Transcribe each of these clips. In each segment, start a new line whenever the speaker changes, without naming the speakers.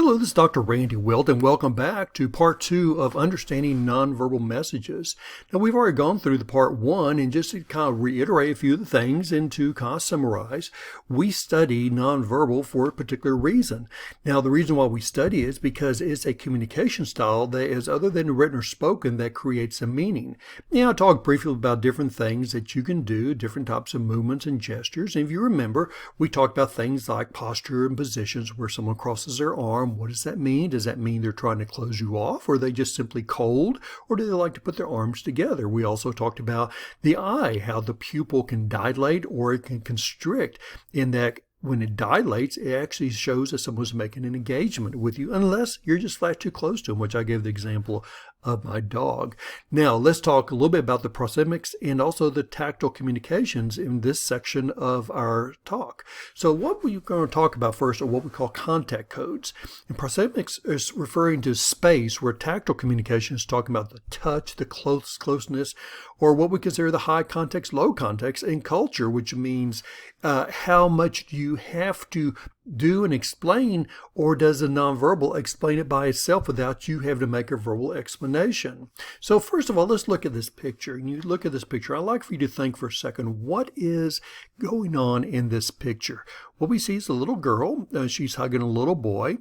Hello, this is Dr. Randy Wilt, and welcome back to part 2 of Understanding Nonverbal Messages. Now, we've already gone through the part 1, and just to kind of reiterate a few of the things and to kind of summarize, we study nonverbal for a particular reason. Now, the reason why we study it is because it's a communication style that is, other than written or spoken, that creates a meaning. Now, I talked briefly about different things that you can do, different types of movements and gestures. And if you remember, we talked about things like posture and positions where someone crosses their arm. What does that mean? Does that mean they're trying to close you off? Or are they just simply cold? Or do they like to put their arms together? We also talked about the eye, how the pupil can dilate or it can constrict, in that when it dilates, it actually shows that someone's making an engagement with you, unless you're just flat too close to them, which I gave the example of my dog. Now, let's talk a little bit about the proxemics and also the tactile communications in this section of our talk. So what we're going to talk about first are what we call contact codes. And proxemics is referring to space, where tactile communication is talking about the touch, the closeness, or what we consider the high context, low context, and culture, which means how much do you have to do and explain, or does the nonverbal explain it by itself without you having to make a verbal explanation? So first of all, let's look at this picture. And you look at this picture, I'd like for you to think for a second, what is going on in this picture? What we see is a little girl. She's hugging a little boy.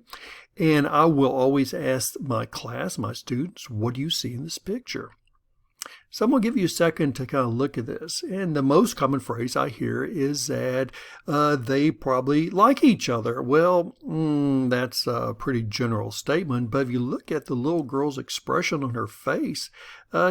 And I will always ask my class, my students, what do you see in this picture? So I'm going to give you a second to kind of look at this. And the most common phrase I hear is that they probably like each other. Well, that's a pretty general statement. But if you look at the little girl's expression on her face,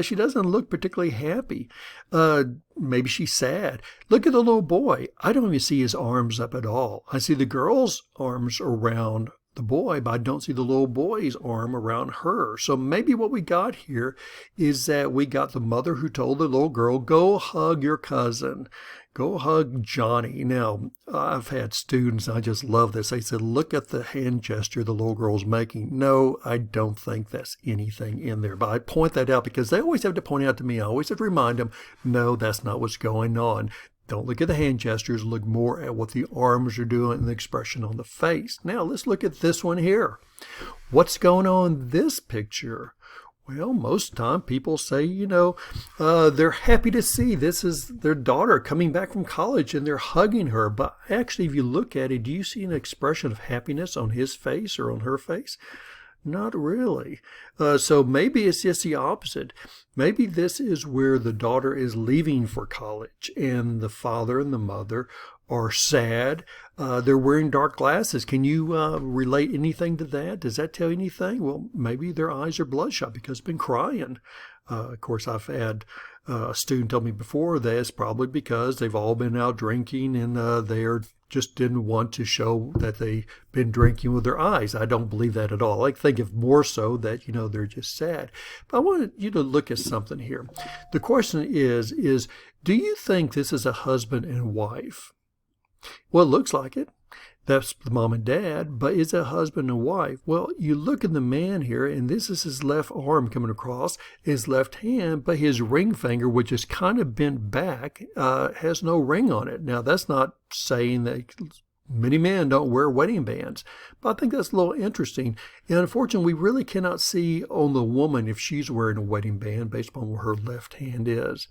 she doesn't look particularly happy. Maybe she's sad. Look at the little boy. I don't even see his arms up at all. I see the girl's arms around the boy, but I don't see the little boy's arm around her. So maybe what we got here is that we got the mother who told the little girl, go hug your cousin. Go hug Johnny. Now, I've had students, I just love this. They said, look at the hand gesture the little girl's making. No, I don't think that's anything in there. But I point that out because they always have to point out to me. I always have to remind them, no, that's not what's going on. Don't look at the hand gestures, look more at what the arms are doing and the expression on the face. Now, let's look at this one here. What's going on in this picture? Well, most of the time people say, they're happy to see this is their daughter coming back from college and they're hugging her. But actually, if you look at it, do you see an expression of happiness on his face or on her face? Not really. So maybe it's just the opposite. Maybe this is where the daughter is leaving for college and the father and the mother are sad. They're wearing dark glasses. Can you relate anything to that? Does that tell you anything? Well, maybe their eyes are bloodshot because they've been crying. Of course, I've had a student tell me before that it's probably because they've all been out drinking and they're just didn't want to show that they've been drinking with their eyes. I don't believe that at all. I think of more so that, they're just sad. But I want you to look at something here. The question is, do you think this is a husband and wife? Well, it looks like it. That's the mom and dad, but is it a husband and wife? Well, you look at the man here, and this is his left arm coming across, his left hand, but his ring finger, which is kind of bent back, has no ring on it. Now, that's not saying that many men don't wear wedding bands, but I think that's a little interesting. And unfortunately, we really cannot see on the woman if she's wearing a wedding band based upon where her left hand is.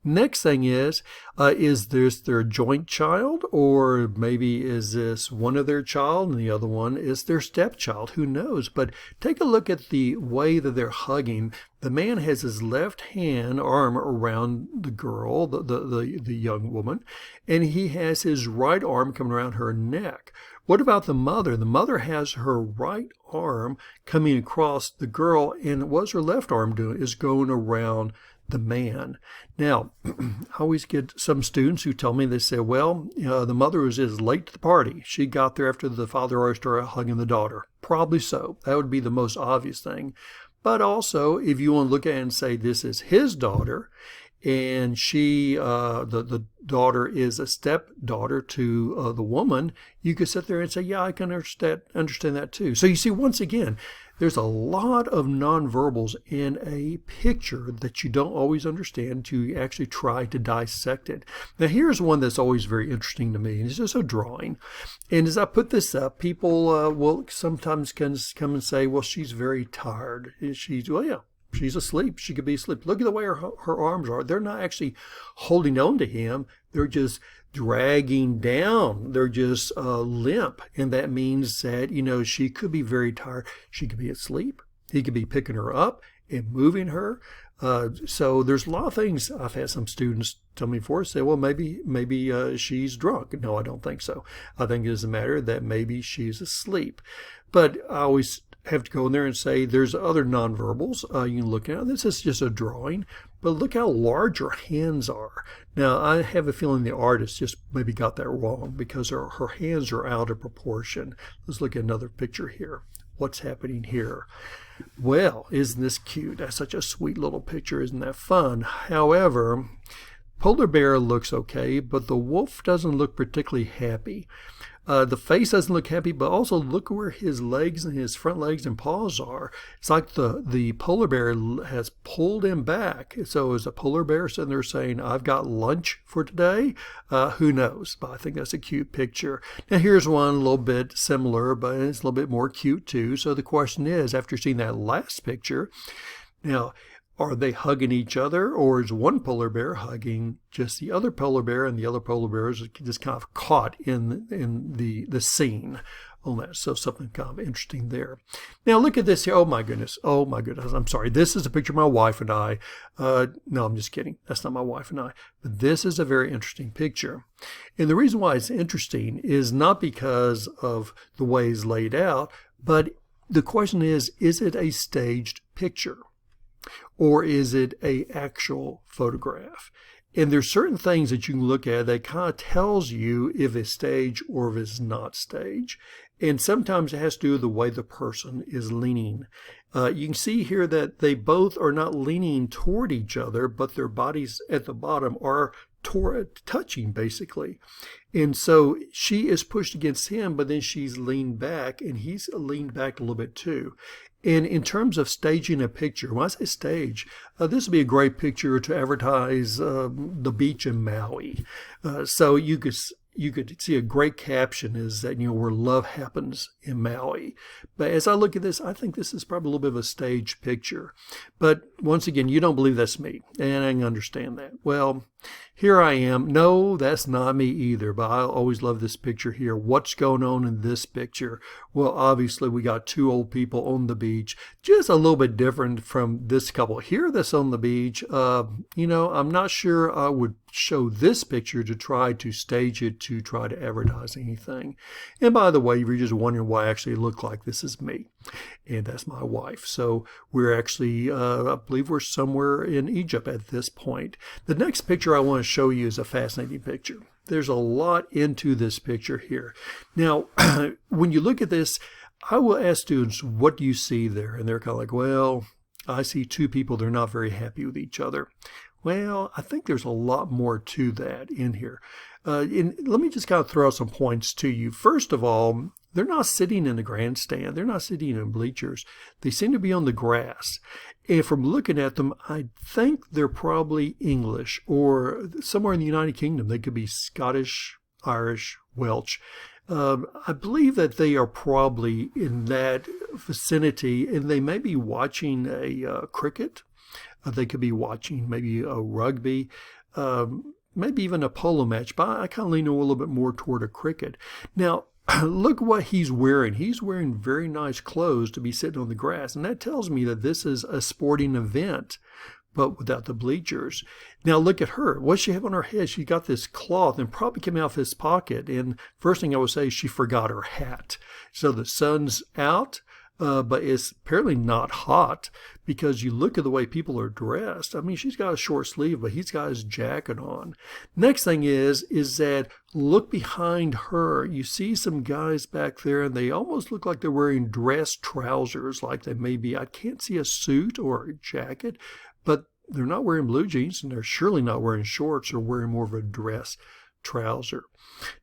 Next thing is this their joint child, or maybe is this one of their child and the other one is their stepchild? Who knows? But take a look at the way that they're hugging. The man has his left hand arm around the girl, the young woman, and he has his right arm coming around her neck. What about the mother? The mother has her right arm coming across the girl, and what's her left arm doing is going around the man. Now, I always get some students who tell me, they say, well, the mother is late to the party. She got there after the father already started hugging the daughter. Probably so. That would be the most obvious thing. But also, if you want to look at it and say this is his daughter, and she, the daughter is a stepdaughter to the woman, you could sit there and say, yeah, I can understand that too. So you see, once again, there's a lot of nonverbals in a picture that you don't always understand till you actually try to dissect it. Now, here's one that's always very interesting to me, and it's just a drawing. And as I put this up, people will sometimes come and say, well, she's very tired. Well, yeah. She's asleep. She could be asleep. Look at the way her arms are. They're not actually holding on to him. They're just dragging down. They're just limp. And that means that, she could be very tired. She could be asleep. He could be picking her up and moving her. So there's a lot of things. I've had some students tell me before, say, well, maybe she's drunk. No, I don't think so. I think it is a matter that maybe she's asleep. But I always have to go in there and say there's other nonverbals you can look at. This is just a drawing, but look how large her hands are. Now, I have a feeling the artist just maybe got that wrong because her hands are out of proportion. Let's look at another picture here. What's happening here? Well, isn't this cute? That's such a sweet little picture. Isn't that fun? However, polar bear looks okay, but the wolf doesn't look particularly happy. The face doesn't look happy, but also look where his legs and his front legs and paws are. It's like the polar bear has pulled him back. So is a polar bear sitting there saying, I've got lunch for today? Who knows? But I think that's a cute picture. Now here's one a little bit similar, but it's a little bit more cute too. So the question is, after seeing that last picture, now, are they hugging each other, or is one polar bear hugging just the other polar bear, and the other polar bear is just kind of caught in the scene on that? So something kind of interesting there. Now look at this here. Oh my goodness. I'm sorry. This is a picture of my wife and I. No, I'm just kidding. That's not my wife and I. But this is a very interesting picture. And the reason why it's interesting is not because of the way it's laid out, but the question is it a staged picture? Or is it an actual photograph? And there's certain things that you can look at that kind of tells you if it's stage or if it's not stage. And sometimes it has to do with the way the person is leaning. You can see here that they both are not leaning toward each other, but their bodies at the bottom are touching basically. And so she is pushed against him, but then she's leaned back and he's leaned back a little bit too. And in terms of staging a picture, when I say stage, this would be a great picture to advertise the beach in Maui. So you could see a great caption is that, where love happens in Maui. But as I look at this, I think this is probably a little bit of a stage picture. But once again, you don't believe that's me, and I can understand that. Well, here I am. No, that's not me either, but I always love this picture here. What's going on in this picture? Well, obviously, we got two old people on the beach, just a little bit different from this couple here that's on the beach. I'm not sure I would show this picture to try to stage it to try to advertise anything. And by the way, if you're just wondering why I actually look like this, is me. And that's my wife. So we're actually, I believe we're somewhere in Egypt at this point. The next picture I want to show you is a fascinating picture. There's a lot into this picture here. Now, when you look at this, I will ask students, what do you see there? And they're kind of like, well, I see two people. They're not very happy with each other. Well, I think there's a lot more to that in here. And let me just kind of throw out some points to you. First of all, they're not sitting in the grandstand. They're not sitting in bleachers. They seem to be on the grass. And from looking at them, I think they're probably English or somewhere in the United Kingdom. They could be Scottish, Irish, Welsh. I believe that they are probably in that vicinity, and they may be watching a cricket. They could be watching maybe a rugby, maybe even a polo match, but I kind of lean a little bit more toward a cricket. Now, look what he's wearing. He's wearing very nice clothes to be sitting on the grass, and that tells me that this is a sporting event, but without the bleachers. Now look at her. What does she have on her head? She got this cloth and probably came out of his pocket, and first thing I would say is she forgot her hat. So the sun's out. But it's apparently not hot because you look at the way people are dressed. I mean, she's got a short sleeve, but he's got his jacket on. Next thing is that look behind her. You see some guys back there, and they almost look like they're wearing dress trousers, like they may be. I can't see a suit or a jacket, but they're not wearing blue jeans, and they're surely not wearing shorts or wearing more of a dress trouser.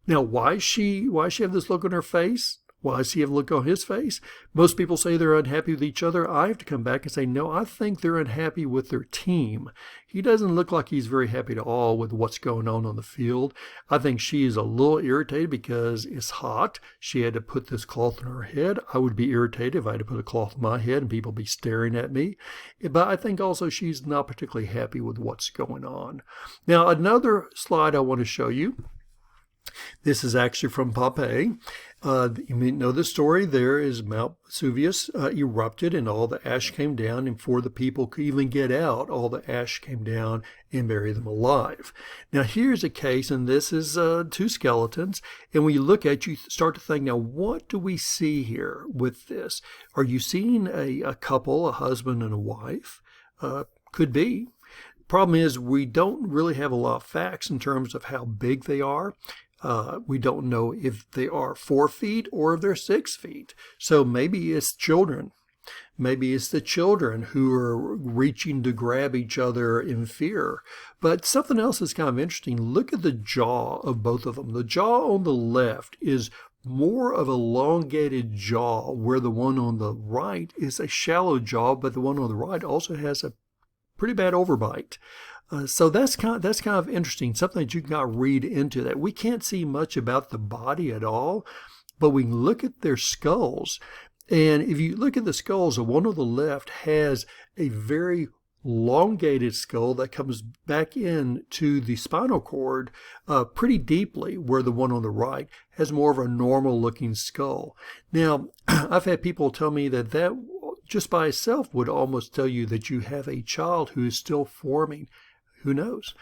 Now, why does she have this look on her face? Why does he have a look on his face? Most people say they're unhappy with each other. I have to come back and say, no, I think they're unhappy with their team. He doesn't look like he's very happy at all with what's going on the field. I think she is a little irritated because it's hot. She had to put this cloth on her head. I would be irritated if I had to put a cloth on my head and people be staring at me. But I think also she's not particularly happy with what's going on. Now, another slide I want to show you. This is actually from Pompeii. You may know the story. There is Mount Vesuvius erupted and all the ash came down, and before the people could even get out, all the ash came down and buried them alive. Now here's a case, and this is two skeletons, and when you look at it, you start to think, now what do we see here with this? Are you seeing a couple, a husband and a wife? Could be. Problem is, we don't really have a lot of facts in terms of how big they are. We don't know if they are 4 feet or if they're 6 feet. So maybe it's children. Maybe it's the children who are reaching to grab each other in fear. But something else is kind of interesting. Look at the jaw of both of them. The jaw on the left is more of a elongated jaw, where the one on the right is a shallow jaw, but the one on the right also has a pretty bad overbite. So that's kind of interesting, something that you can read into that. We can't see much about the body at all, but we can look at their skulls. And if you look at the skulls, the one on the left has a very elongated skull that comes back into the spinal cord pretty deeply, where the one on the right has more of a normal looking skull. Now, I've had people tell me that just by itself would almost tell you that you have a child who is still forming. Who knows?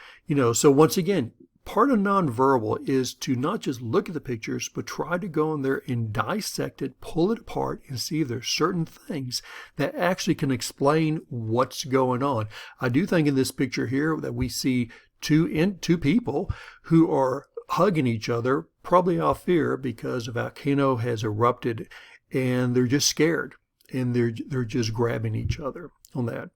So once again, part of nonverbal is to not just look at the pictures, but try to go in there and dissect it, pull it apart, and see if there's certain things that actually can explain what's going on. I do think in this picture here that we see two people who are hugging each other, probably out of fear because a volcano has erupted, and they're just scared, and they're just grabbing each other on that.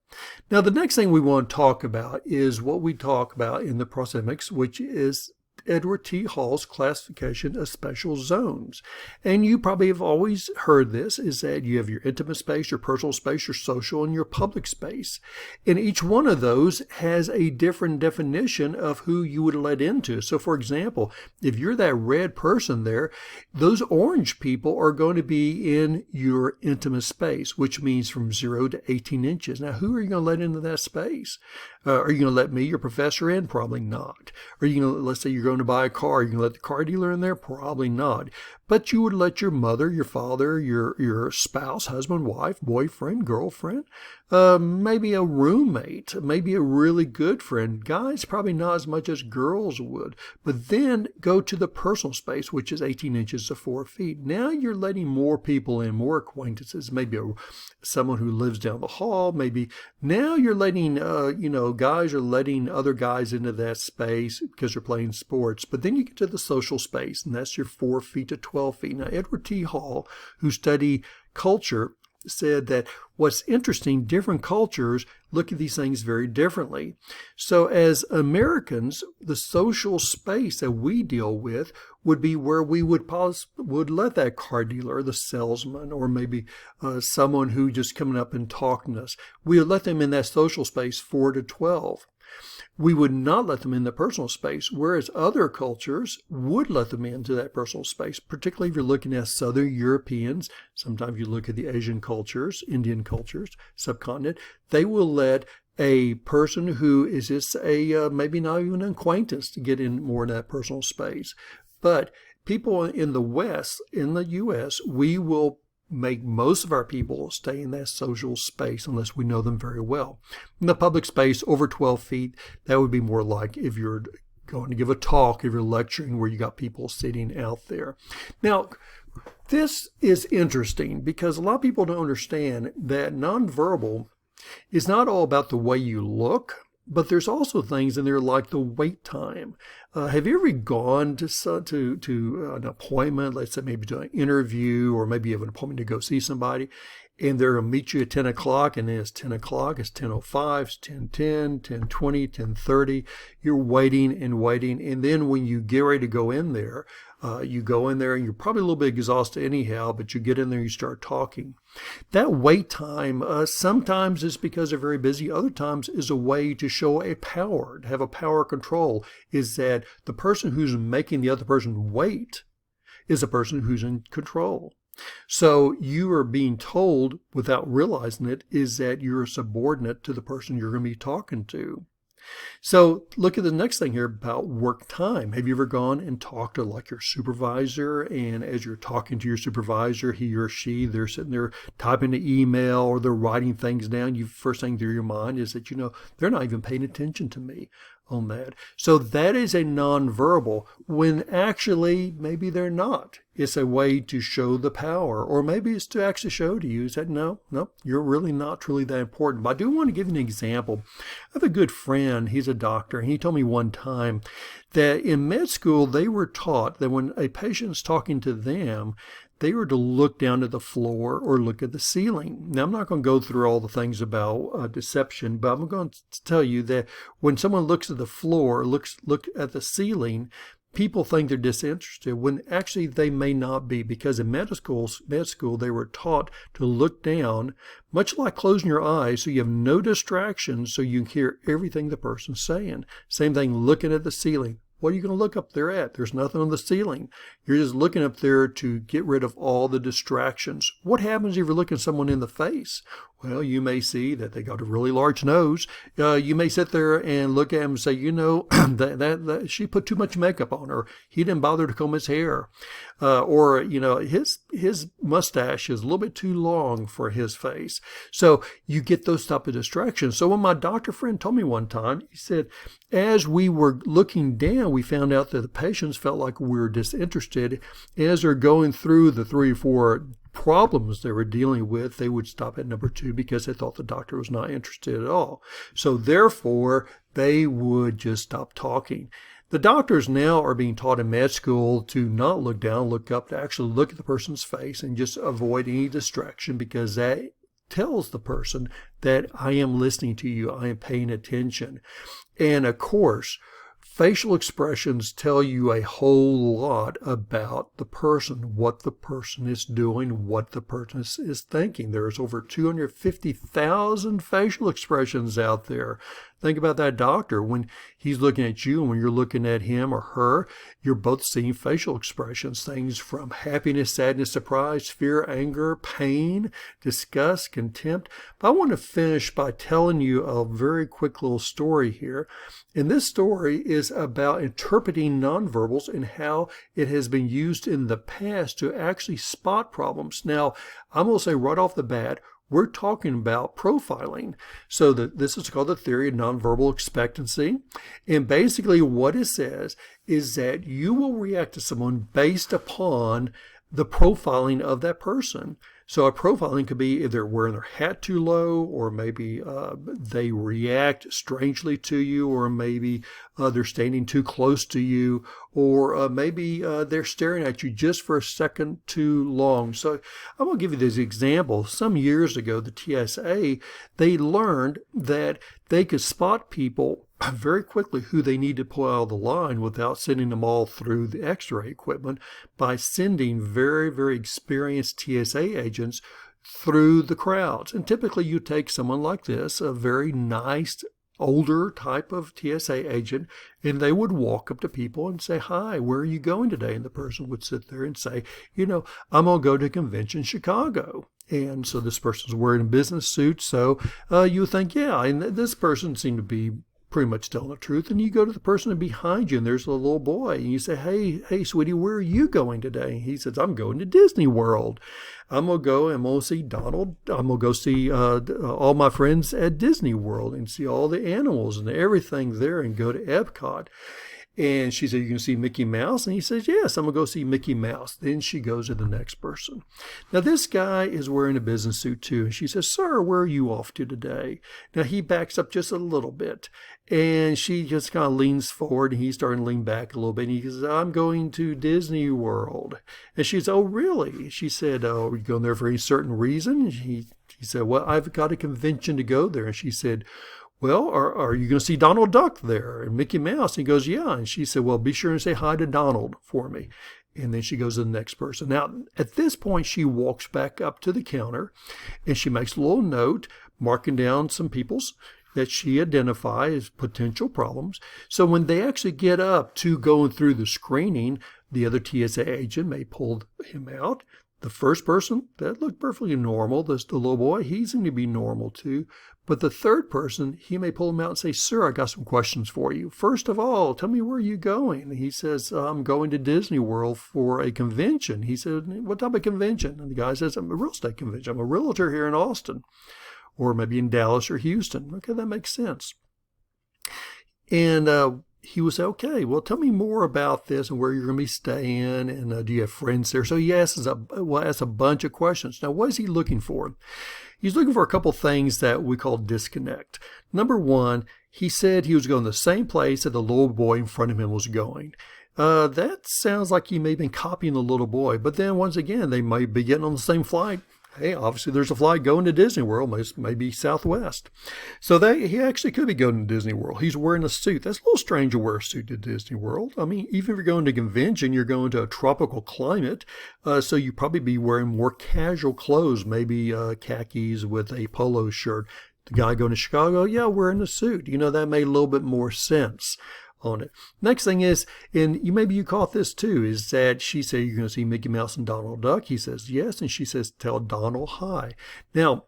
Now, the next thing we want to talk about is what we talk about in the proxemics, which is Edward T. Hall's classification of special zones. And you probably have always heard this, is that you have your intimate space, your personal space, your social, and your public space. And each one of those has a different definition of who you would let into. So for example, if you're that red person there, those orange people are going to be in your intimate space, which means from 0 to 18 inches. Now, who are you going to let into that space? Are you going to let me, your professor, in? Probably not. Are you going to, let's say you're going to buy a car, you going to let the car dealer in there? Probably not. But you would let your mother, your father, your spouse, husband, wife, boyfriend, girlfriend, maybe a roommate, maybe a really good friend. Guys, probably not as much as girls would. But then go to the personal space, which is 18 inches to 4 feet. Now you're letting more people in, more acquaintances, maybe someone who lives down the hall, maybe. Now you're letting, guys are letting other guys into that space because they're playing sports. But then you get to the social space, and that's your 4 feet to 12 feet. Now, Edward T. Hall, who studied culture, said that what's interesting, different cultures look at these things very differently. So as Americans, the social space that we deal with would be where we would let that car dealer, the salesman, or maybe someone who just coming up and talking to us, we would let them in that social space 4 to 12. We would not let them in the personal space, whereas other cultures would let them into that personal space, particularly if you're looking at Southern Europeans. Sometimes you look at the Asian cultures, Indian cultures, subcontinent. They will let a person who is just maybe not even an acquaintance to get in more in that personal space. But people in the West, in the U.S., we will make most of our people stay in that social space unless we know them very well. In the public space, over 12 feet, that would be more like if you're going to give a talk, if you're lecturing where you got people sitting out there. Now, this is interesting because a lot of people don't understand that nonverbal is not all about the way you look, But there's also things in there like the wait time. Have you ever gone to an appointment, let's say maybe to an interview, or maybe you have an appointment to go see somebody, and they're going to meet you at 10 o'clock, and then it's 10 o'clock, it's 10:05, it's 10:10, 10:20, 10:30. You're waiting and waiting, and then when you get ready to go in there, you go in there and you're probably a little bit exhausted anyhow, but you get in there and you start talking. That wait time, sometimes is because they're very busy. Other times is a way to show a power, to have a power control, is that the person who's making the other person wait is a person who's in control. So you are being told without realizing it is that you're a subordinate to the person you're going to be talking to. So look at the next thing here about work time. Have you ever gone and talked to like your supervisor, and as you're talking to your supervisor, he or she, they're sitting there typing the email or they're writing things down. First thing through your mind is that, they're not even paying attention to me on that. So that is a nonverbal when actually maybe they're not. It's a way to show the power, or maybe it's to actually show to you that no, you're really not truly that important. But I do want to give you an example. I have a good friend, he's a doctor, and he told me one time that in med school they were taught that when a patient's talking to them, they were to look down at the floor or look at the ceiling. Now, I'm not going to go through all the things about deception, but I'm going to tell you that when someone looks at the floor, look at the ceiling, people think they're disinterested when actually they may not be, because in med school they were taught to look down, much like closing your eyes so you have no distractions so you can hear everything the person's saying. Same thing looking at the ceiling. What are you going to look up there at? There's nothing on the ceiling. You're just looking up there to get rid of all the distractions. What happens if you're looking someone in the face? Well, you may see that they got a really large nose. You may sit there and look at him and say, that she put too much makeup on, or he didn't bother to comb his hair. Or his mustache is a little bit too long for his face. So you get those type of distractions. So when my doctor friend told me one time, he said, as we were looking down, we found out that the patients felt like we were disinterested. As they're going through the 3 or 4 problems they were dealing with, they would stop at number 2 because they thought the doctor was not interested at all. So therefore, they would just stop talking. The doctors now are being taught in med school to not look down, look up, to actually look at the person's face and just avoid any distraction, because that tells the person that I am listening to you, I am paying attention. And of course, facial expressions tell you a whole lot about the person, what the person is doing, what the person is thinking. There's over 250,000 facial expressions out there. Think about that doctor. When he's looking at you and when you're looking at him or her, you're both seeing facial expressions, things from happiness, sadness, surprise, fear, anger, pain, disgust, contempt. But I want to finish by telling you a very quick little story here. And this story is about interpreting nonverbals and how it has been used in the past to actually spot problems. Now, I'm going to say right off the bat, we're talking about profiling. So this is called the theory of nonverbal expectancy. And basically what it says is that you will react to someone based upon the profiling of that person. So a profiling could be either wearing their hat too low, or maybe they react strangely to you, or maybe they're standing too close to you, or maybe they're staring at you just for a second too long. So I'm going to give you this example. Some years ago, the TSA, they learned that they could spot people very quickly who they need to pull out of the line without sending them all through the x-ray equipment, by sending very, very experienced TSA agents through the crowds. And typically you take someone like this, a very nice, older type of TSA agent, and they would walk up to people and say, "Hi, where are you going today?" And the person would sit there and say, "I'm going to go to convention Chicago." And so this person's wearing a business suit. So you think, yeah, and this person seemed to be pretty much telling the truth. And you go to the person behind you, and there's a little boy, and you say, hey, sweetie, where are you going today? He says, "I'm going to Disney World. I'm going to see Donald. I'm going to go see all my friends at Disney World and see all the animals and everything there and go to Epcot." And she said, "You can see Mickey Mouse?" And he says, "Yes, I'm going to go see Mickey Mouse." Then she goes to the next person. Now, this guy is wearing a business suit too. And she says, "Sir, where are you off to today?" Now, he backs up just a little bit. And she just kind of leans forward, and he's starting to lean back a little bit. And he says, "I'm going to Disney World." And she says, "Oh, really?" She said, "Oh, are you going there for any certain reason?" And he said, "Well, I've got a convention to go there." And she said, "Well, are you going to see Donald Duck there and Mickey Mouse?" And he goes, "Yeah." And she said, "Well, be sure and say hi to Donald for me." And then she goes to the next person. Now, at this point, she walks back up to the counter and she makes a little note, marking down some people's that she identifies as potential problems. So when they actually get up to going through the screening, the other TSA agent may pull him out. The first person, that looked perfectly normal. The little boy, he's going to be normal too. But the third person, he may pull him out and say, "Sir, I got some questions for you. First of all, tell me where you're going." He says, "I'm going to Disney World for a convention." He said, "What type of convention?" And the guy says, "I'm a real estate convention. I'm a realtor here in Austin." Or maybe in Dallas or Houston. Okay, that makes sense. And he would say, "Okay, well, tell me more about this and where you're going to be staying, and do you have friends there?" So he asks a bunch of questions. Now, what is he looking for? He's looking for a couple things that we call disconnect. Number one, he said he was going to the same place that the little boy in front of him was going. That sounds like he may have been copying the little boy, but then once again, they might be getting on the same flight. Hey, obviously there's a flight going to Disney World, maybe Southwest. So he actually could be going to Disney World. He's wearing a suit. That's a little strange to wear a suit to Disney World. I mean, even if you're going to a convention, you're going to a tropical climate, so you probably be wearing more casual clothes, maybe khakis with a polo shirt. The guy going to Chicago, yeah, wearing a suit. That made a little bit more sense on it. Next thing is, and maybe you caught this too, is that she said, "You're going to see Mickey Mouse and Donald Duck?" He says, "Yes." And she says, "Tell Donald hi." Now,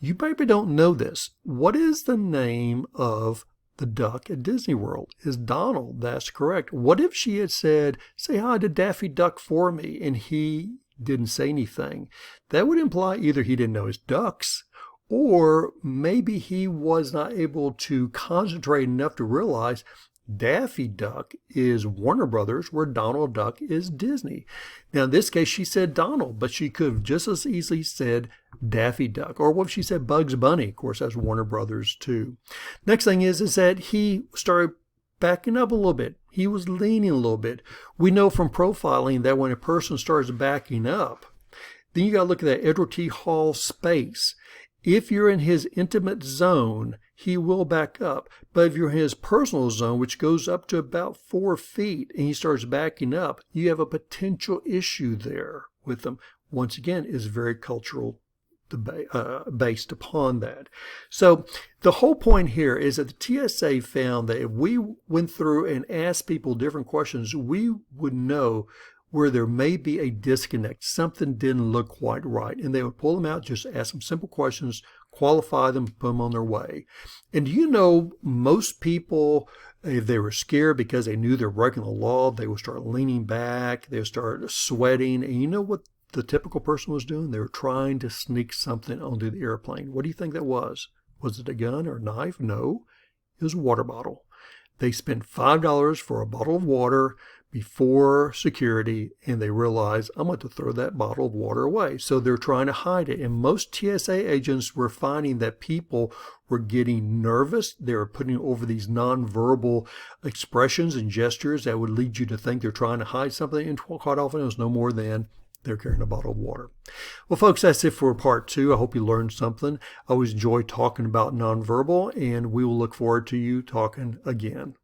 you maybe don't know this. What is the name of the duck at Disney World? Is Donald. That's correct. What if she had said, "Say hi to Daffy Duck for me," and he didn't say anything? That would imply either he didn't know his ducks, or maybe he was not able to concentrate enough to realize Daffy Duck is Warner Brothers, where Donald Duck is Disney. Now, in this case, she said Donald, but she could have just as easily said Daffy Duck. Or what if she said Bugs Bunny? Of course, that's Warner Brothers too. Next thing is that he started backing up a little bit. He was leaning a little bit. We know from profiling that when a person starts backing up, then you got to look at that Edward T. Hall space. If you're in his intimate zone, he will back up. But if you're in his personal zone, which goes up to about 4 feet, and he starts backing up, you have a potential issue there with him. Once again, is very cultural based upon that. So the whole point here is that the TSA found that if we went through and asked people different questions, we would know where there may be a disconnect. Something didn't look quite right. And they would pull them out, just ask them simple questions, qualify them, put them on their way. And most people, if they were scared because they knew they're breaking the law, they would start leaning back, they would start sweating. And you know what the typical person was doing? They were trying to sneak something onto the airplane. What do you think that was? Was it a gun or a knife? No, it was a water bottle. They spent $5 for a bottle of water before security, and they realized, I'm going to throw that bottle of water away. So they're trying to hide it. And most TSA agents were finding that people were getting nervous. They were putting over these nonverbal expressions and gestures that would lead you to think they're trying to hide something. And quite often it was no more than they're carrying a bottle of water. Well, folks, that's it for part 2. I hope you learned something. I always enjoy talking about nonverbal, and we will look forward to you talking again.